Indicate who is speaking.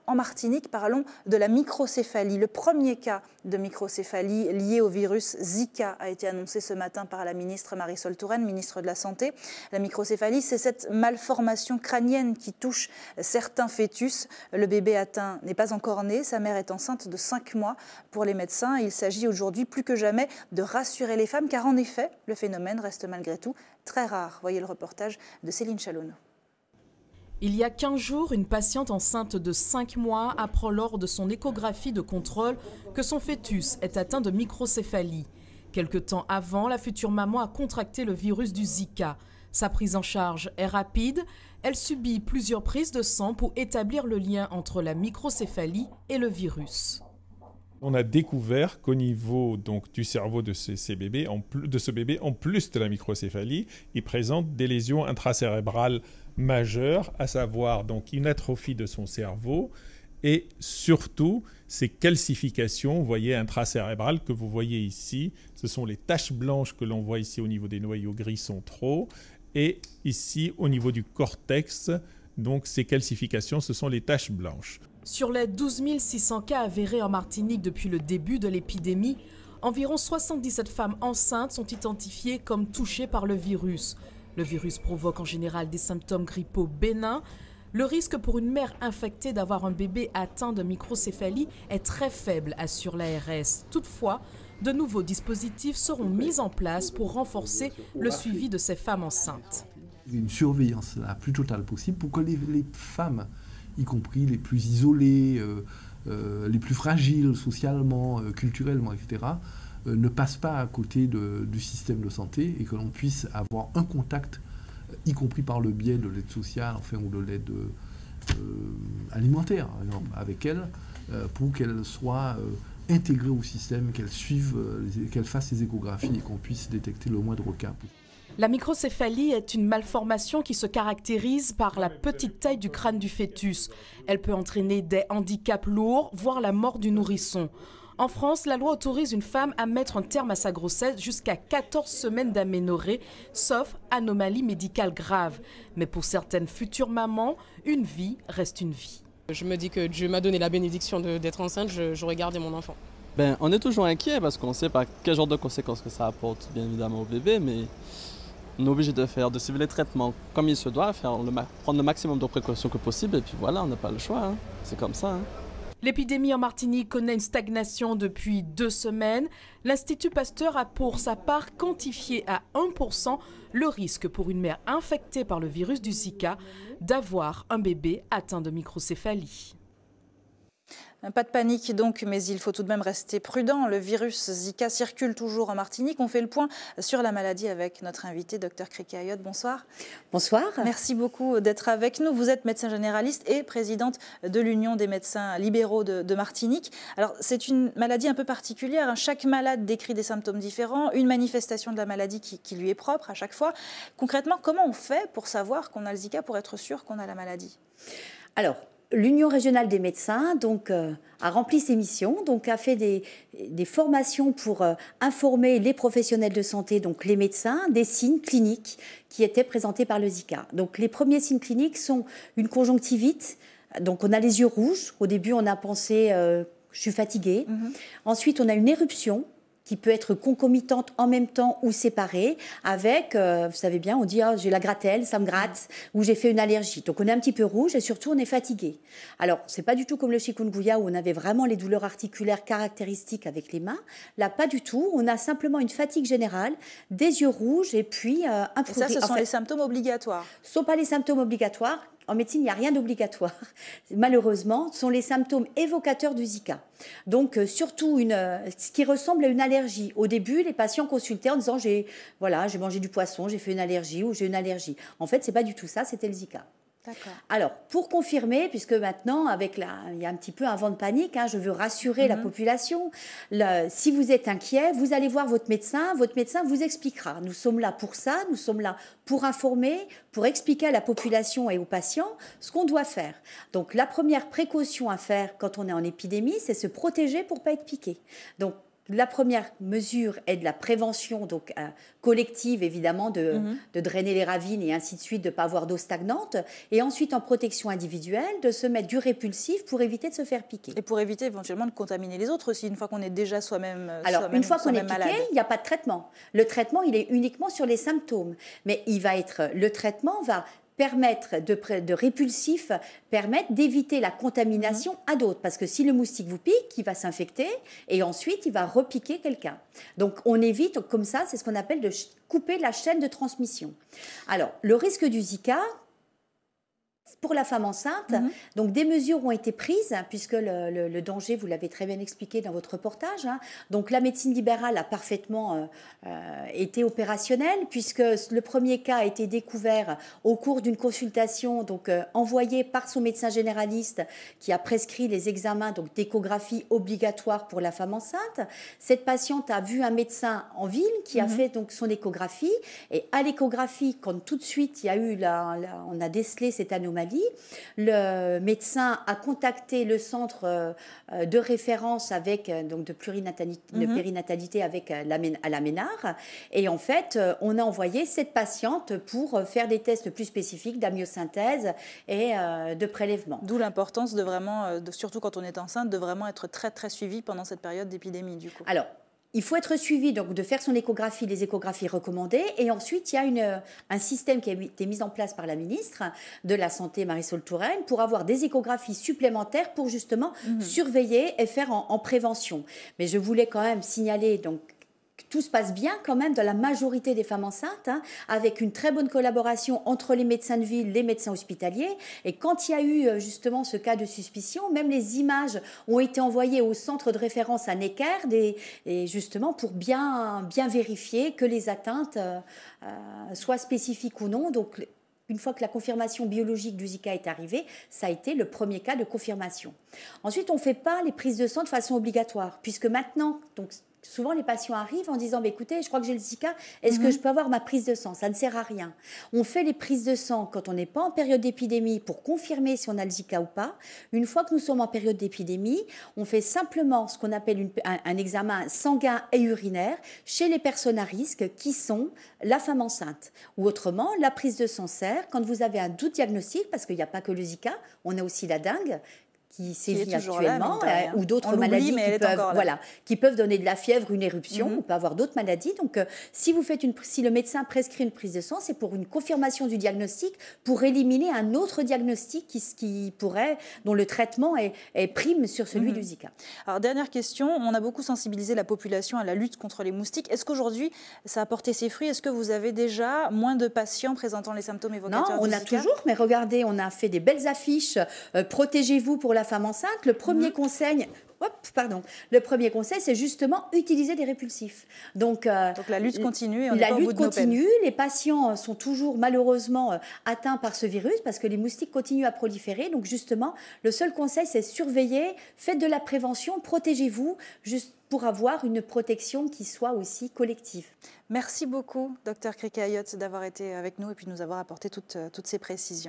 Speaker 1: en Martinique, parlons de la microcéphalie. Le premier cas de microcéphalie lié au virus Zika a été annoncé ce matin par la ministre Marisol Touraine, ministre de la Santé. La microcéphalie, c'est cette malformation crânienne qui touche certains fœtus. Le bébé atteint n'est pas encore né, sa mère est enceinte de 5 mois. Pour les médecins, il s'agit aujourd'hui plus que jamais de rassurer les femmes, car en effet, le phénomène reste malgré tout très rare. Voyez le reportage de Céline Chalonneau.
Speaker 2: Il y a 15 jours, une patiente enceinte de 5 mois apprend lors de son échographie de contrôle que son fœtus est atteint de microcéphalie. Quelque temps avant, la future maman a contracté le virus du Zika. Sa prise en charge est rapide. Elle subit plusieurs prises de sang pour établir le lien entre la microcéphalie et le virus.
Speaker 3: On a découvert qu'au niveau donc, du cerveau de ce bébé, en plus de la microcéphalie, il présente des lésions intracérébrales majeures, à savoir donc, une atrophie de son cerveau et surtout ces calcifications, vous voyez, intracérébrales que vous voyez ici. Ce sont les taches blanches que l'on voit ici au niveau des noyaux gris centraux et ici au niveau du cortex. Donc ces calcifications, ce sont les taches blanches.
Speaker 2: Sur les 12 600 cas avérés en Martinique depuis le début de l'épidémie, environ 77 femmes enceintes sont identifiées comme touchées par le virus. Le virus provoque en général des symptômes grippaux bénins. Le risque pour une mère infectée d'avoir un bébé atteint de microcéphalie est très faible, assure l'ARS. Toutefois, de nouveaux dispositifs seront mis en place pour renforcer le suivi de ces femmes enceintes.
Speaker 4: Une surveillance la plus totale possible pour que les femmes, y compris les plus isolées, les plus fragiles socialement, culturellement, etc., ne passent pas à côté du système de santé et que l'on puisse avoir un contact, y compris par le biais de l'aide sociale, enfin, ou de l'aide alimentaire, par exemple, avec elles, pour qu'elles soient intégrées au système, qu'elles suivent, qu'elles fassent les échographies et qu'on puisse détecter le moindre cas.
Speaker 2: La microcéphalie est une malformation qui se caractérise par la petite taille du crâne du fœtus. Elle peut entraîner des handicaps lourds, voire la mort du nourrisson. En France, la loi autorise une femme à mettre un terme à sa grossesse jusqu'à 14 semaines d'aménorrhée, sauf anomalie médicale grave. Mais pour certaines futures mamans, une vie reste une vie.
Speaker 5: Je me dis que Dieu m'a donné la bénédiction d'être enceinte, j'aurais gardé mon enfant.
Speaker 6: On est toujours inquiet parce qu'on ne sait pas quel genre de conséquences que ça apporte, bien évidemment, au bébé, mais on est obligé de suivre les traitements comme il se doit, prendre le maximum de précautions que possible, et puis voilà, on n'a pas le choix, hein. C'est comme ça. Hein.
Speaker 2: L'épidémie en Martinique connaît une stagnation depuis 2 semaines. L'Institut Pasteur a pour sa part quantifié à 1% le risque pour une mère infectée par le virus du Zika d'avoir un bébé atteint de microcéphalie.
Speaker 1: Pas de panique donc, mais il faut tout de même rester prudent. Le virus Zika circule toujours en Martinique. On fait le point sur la maladie avec notre invité, Dr Kriki Ayotte. Bonsoir.
Speaker 7: Bonsoir.
Speaker 1: Merci beaucoup d'être avec nous. Vous êtes médecin généraliste et présidente de l'Union des médecins libéraux de Martinique. Alors, c'est une maladie un peu particulière. Chaque malade décrit des symptômes différents, une manifestation de la maladie qui lui est propre à chaque fois. Concrètement, comment on fait pour savoir qu'on a le Zika, pour être sûr qu'on a la maladie?
Speaker 7: Alors, l'Union régionale des médecins a rempli ses missions, a fait des formations pour informer les professionnels de santé, donc les médecins, des signes cliniques qui étaient présentés par le Zika. Donc les premiers signes cliniques sont une conjonctivite, donc on a les yeux rouges. Au début, on a pensé je suis fatiguée. Ensuite, on a une éruption qui peut être concomitante en même temps ou séparée avec, vous savez bien, on dit j'ai la gratelle, ça me gratte, ou j'ai fait une allergie. Donc on est un petit peu rouge et surtout on est fatigué. Alors c'est pas du tout comme le chikungunya où on avait vraiment les douleurs articulaires caractéristiques avec les mains. Là pas du tout, on a simplement une fatigue générale, des yeux rouges et puis un
Speaker 1: prurit. Et ça, ce sont les symptômes obligatoires.
Speaker 7: Ce ne sont pas les symptômes obligatoires. En médecine, il n'y a rien d'obligatoire. Malheureusement, ce sont les symptômes évocateurs du Zika. Donc, surtout ce qui ressemble à une allergie. Au début, les patients consultaient en disant j'ai mangé du poisson, j'ai fait une allergie ou j'ai une allergie. En fait, ce n'est pas du tout ça, c'était le Zika. Alors, pour confirmer, puisque maintenant, il y a un petit peu un vent de panique, je veux rassurer la population. Si vous êtes inquiet, vous allez voir votre médecin vous expliquera. Nous sommes là pour ça, nous sommes là pour informer, pour expliquer à la population et aux patients ce qu'on doit faire. Donc, la première précaution à faire quand on est en épidémie, c'est se protéger pour ne pas être piqué. Donc, la première mesure est de la prévention, donc collective évidemment, de drainer les ravines et ainsi de suite, de ne pas avoir d'eau stagnante. Et ensuite, en protection individuelle, de se mettre du répulsif pour éviter de se faire piquer.
Speaker 1: Et pour éviter éventuellement de contaminer les autres aussi, une fois qu'on est déjà soi-même
Speaker 7: Alors, une fois qu'on est piqué, il n'y a pas de traitement. Le traitement, il est uniquement sur les symptômes. Mais le traitement va permettre de répulsif, permettre d'éviter la contamination à d'autres. Parce que si le moustique vous pique, il va s'infecter et ensuite il va repiquer quelqu'un. Donc on évite comme ça, c'est ce qu'on appelle de couper la chaîne de transmission. Alors le risque du Zika, pour la femme enceinte, donc des mesures ont été prises, puisque le danger, vous l'avez très bien expliqué dans votre reportage. Donc la médecine libérale a parfaitement été opérationnelle, puisque le premier cas a été découvert au cours d'une consultation envoyée par son médecin généraliste qui a prescrit les examens d'échographie obligatoires pour la femme enceinte. Cette patiente a vu un médecin en ville qui a fait donc son échographie, et à l'échographie, quand tout de suite il y a eu on a décelé cette anomalie, le médecin a contacté le centre de référence de périnatalité avec à la Ménard, et en fait on a envoyé cette patiente pour faire des tests plus spécifiques d'amyosynthèse et de prélèvement.
Speaker 1: D'où l'importance de vraiment, surtout quand on est enceinte, de vraiment être très très suivi pendant cette période d'épidémie du coup.
Speaker 7: Alors, il faut être suivi, donc de faire son échographie, les échographies recommandées. Et ensuite, il y a un système qui a été mis en place par la ministre de la Santé, Marisol Touraine, pour avoir des échographies supplémentaires pour justement surveiller et faire en prévention. Mais je voulais quand même signaler donc tout se passe bien quand même dans la majorité des femmes enceintes, avec une très bonne collaboration entre les médecins de ville, les médecins hospitaliers. Et quand il y a eu justement ce cas de suspicion, même les images ont été envoyées au centre de référence à Necker, et justement pour bien vérifier que les atteintes soient spécifiques ou non. Donc, une fois que la confirmation biologique du Zika est arrivée, ça a été le premier cas de confirmation. Ensuite, on ne fait pas les prises de sang de façon obligatoire, puisque maintenant, donc, souvent, les patients arrivent en disant écoutez, je crois que j'ai le Zika, est-ce que je peux avoir ma prise de sang? Ça ne sert à rien. On fait les prises de sang quand on n'est pas en période d'épidémie pour confirmer si on a le Zika ou pas. Une fois que nous sommes en période d'épidémie, on fait simplement ce qu'on appelle un examen sanguin et urinaire chez les personnes à risque qui sont la femme enceinte. Ou autrement, la prise de sang sert quand vous avez un doute diagnostique, parce qu'il n'y a pas que le Zika, on a aussi la dengue qui sévit actuellement, ou d'autres maladies qui peuvent donner de la fièvre, une éruption, on peut avoir d'autres maladies. Donc, si le médecin prescrit une prise de sang, c'est pour une confirmation du diagnostic, pour éliminer un autre diagnostic dont le traitement est prime sur celui du Zika.
Speaker 1: Alors, dernière question, on a beaucoup sensibilisé la population à la lutte contre les moustiques. Est-ce qu'aujourd'hui, ça a porté ses fruits? Est-ce que vous avez déjà moins de patients présentant les symptômes évocateurs du Zika?
Speaker 7: Non, on a toujours, mais regardez, on a fait des belles affiches, protégez-vous pour la femme enceinte. Le premier conseil, c'est justement utiliser des répulsifs. Donc
Speaker 1: la lutte continue et on n'est pas au bout de nos peines.
Speaker 7: Les patients sont toujours malheureusement atteints par ce virus parce que les moustiques continuent à proliférer. Donc justement, le seul conseil, c'est surveiller, faites de la prévention, protégez-vous, juste pour avoir une protection qui soit aussi collective.
Speaker 1: Merci beaucoup, Dr Krika Ayotte, d'avoir été avec nous et puis de nous avoir apporté toutes ces précisions.